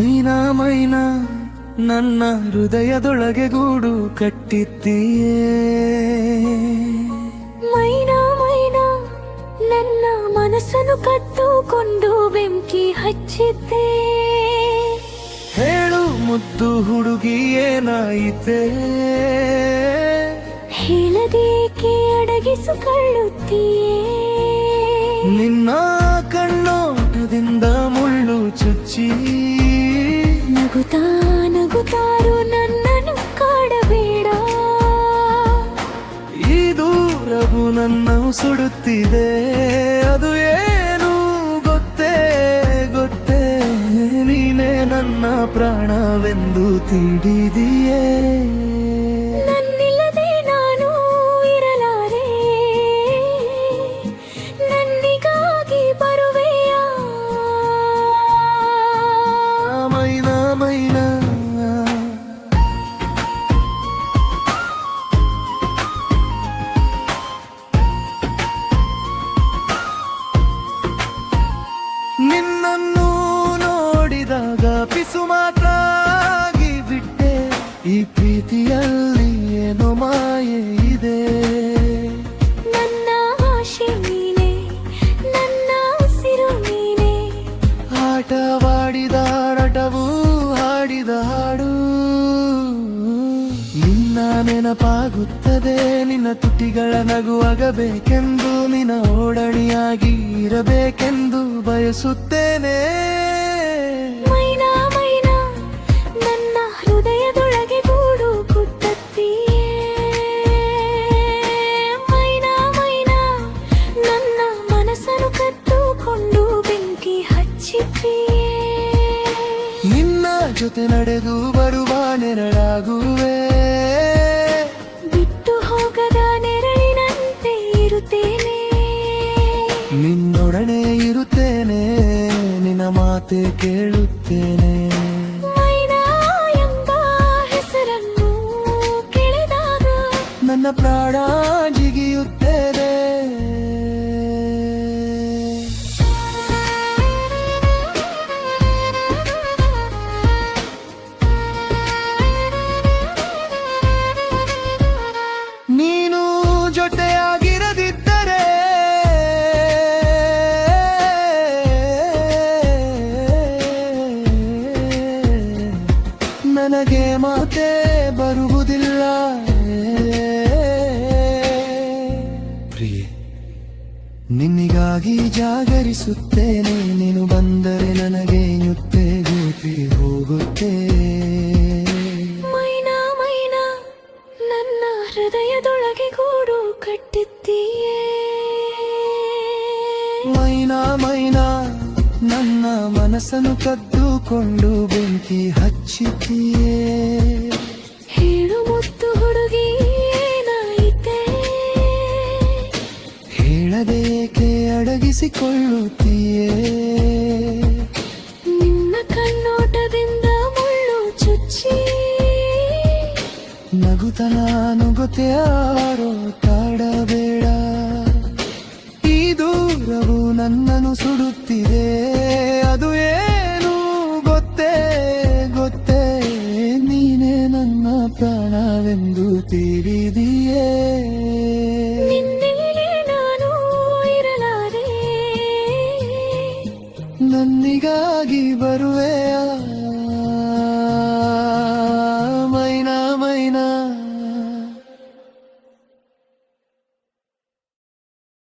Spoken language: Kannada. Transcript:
ಮೈನಾ ಮೈನಾ ನನ್ನ ಹೃದಯದೊಳಗೆ ಗೂಡು ಕಟ್ಟಿದ್ದೀಯೇ. ಮೈನಾ ಮೈನಾ ನನ್ನ ಮನಸ್ಸನ್ನು ಕಟ್ಟುಕೊಂಡು ಬೆಂಕಿ ಹಚ್ಚಿದ್ದೆ. ಹೇಳು ಮುದ್ದು ಹುಡುಗಿ ಏನಾಯಿತೆ, ಹೇಳದೇಕೆ ಅಡಗಿಸಿಕೊಳ್ಳುತ್ತೀಯೇ. ನಿನ್ನ ಕಣ್ಣೋಟದಿಂದ ಮುಳ್ಳು ಚುಚ್ಚಿ ನಗುತ್ತಾ ನಗುತ್ತಾರು ನನ್ನನ್ನು ಕಾಡಬೇಡ. ಈ ದೂರವು ನನ್ನ ಸುಡುತ್ತಿದೆ, ಅದು ಏನು ಗೊತ್ತೇ ಗೊತ್ತೇ, ನೀನೇ ನನ್ನ ಪ್ರಾಣವೆಂದು ತಿಳಿದಿಯೇ. ನನ್ನಿಲ್ಲದೆ ನಾನು ಇರಲಾರೆ, ನನ್ನಿಗಾಗಿ ಬರುವೆಯಾ. ಮೈನಾ ಮೈನಾ ನಿನ್ನನ್ನು ನೋಡಿದಾಗ ಪಿಸು ಮಾತ್ರ ಆಗಿ ಬಿಟ್ಟೆ. ಈ ಪ್ರೀತಿಯಲ್ಲಿ ಏನೋ ಮಾಯೆ ಇದೆ. ನನ್ನ ಆಶೆ ನೀನೆ, ನನ್ನ ಉಸಿರು ನೀನೆ. ಆಟವಾಡಿದ ಆಟವು ಹಾಡಿದ ಹಾಡು ನಿನ್ನ ನೆನಪಾಗುತ್ತದೆ. ನಿನ್ನ ತುಟಿಗಳ ನಗುವಾಗಬೇಕೆಂದು, ನಿನ್ನ ಓಡಣಿಯಾಗಿ ಇರಬೇಕೆಂದು ಬಯಸುತ್ತೇನೆ. ಮೈನಾ ಮೈನಾ ನನ್ನ ಹೃದಯದೊಳಗೆ ಗೂಡು ಕಟ್ಟುತ್ತೀಯೇ. ಮೈನಾ ಮೈನಾ ನನ್ನ ಮನಸ್ಸನ್ನು ಕಟ್ಟುಕೊಂಡು ಬೆಂಕಿ ಹಚ್ಚಿದ್ದೀಯೇ. ನಿನ್ನ ಜೊತೆ ನಡೆದು ಬರುವ ನೆರಳಾಗುವೆ, ಬಿಟ್ಟು ಹೋಗದ ನೆರಳಿನಂತೆ ಇರುತ್ತೇನೆ. ನಿನ್ನೊಡನೆ ಇರುತ್ತೇನೆ, ನಿನ್ನ ಮಾತೆ ಕೇಳುತ್ತೇನೆ. ಮೈನಾ ಎಂಬ ಹೆಸರನ್ನು ಕೇಳಿದಾಗ ನನ್ನ ಪ್ರಾಣ ಜಿಗಿಯುತ್ತದೆ. ನೀನು ಜೊತೆಯಾಗಿರದಿದ್ದರೆ ನನಗೆ ಮಾತೆ ಬರುವುದಿಲ್ಲ. ಪ್ರಿಯೆ, ನಿನ್ನಿಗಾಗಿ ಜಾಗರಿಸುತ್ತೇನೆ. ನೀನು ಬಂದರೆ ನನಗೆ ನುತ್ತೆ ಗೂಟಿ ಹೋಗುತ್ತೆ. ಮೈನಾ ಮೈನಾ ನನ್ನ ಹೃದಯದೊಳಗೆ ಗೂಡು ಕಟ್ಟಿದ್ದೀಯೇ. ಮೈನಾ ಮೈನಾ ನನ್ನ ಮನಸ್ಸನ್ನು ಕದ್ದುಕೊಂಡು ಬೆಂಕಿ ಹಚ್ಚಿದ್ದೀಯೇ. ಹೇಳು ಮುತ್ತು ಹುಡುಗಿ ಏನಾಯಿತೆ, ಹೇಳದೇಕೆ ಅಡಗಿಸಿಕೊಳ್ಳುತ್ತೀಯೇ. ನಿನ್ನ ಕಣ್ಣೋಟದಿಂದ ಮುಳ್ಳು ಚುಚ್ಚಿ ನಗುತನ ನುಗುತ್ಯಾರೋ ಕಾಡಬೇಡ. ಈ ದೂರವು ನನ್ನನ್ನು ಸುಡುತ್ತಿದೆ, ಅದು ಏನು ಗೊತ್ತೇ ಗೊತ್ತೇ, ನೀನೇ ನನ್ನ ಪ್ರಾಣವೆಂದು ತಿಳಿದಿಯೇ. ನಿನ್ನೆಲೆ ನಾನು ಇರಲಾರೆ, ನನ್ನಿಗಾಗಿ ಬರುವೆಯಾ.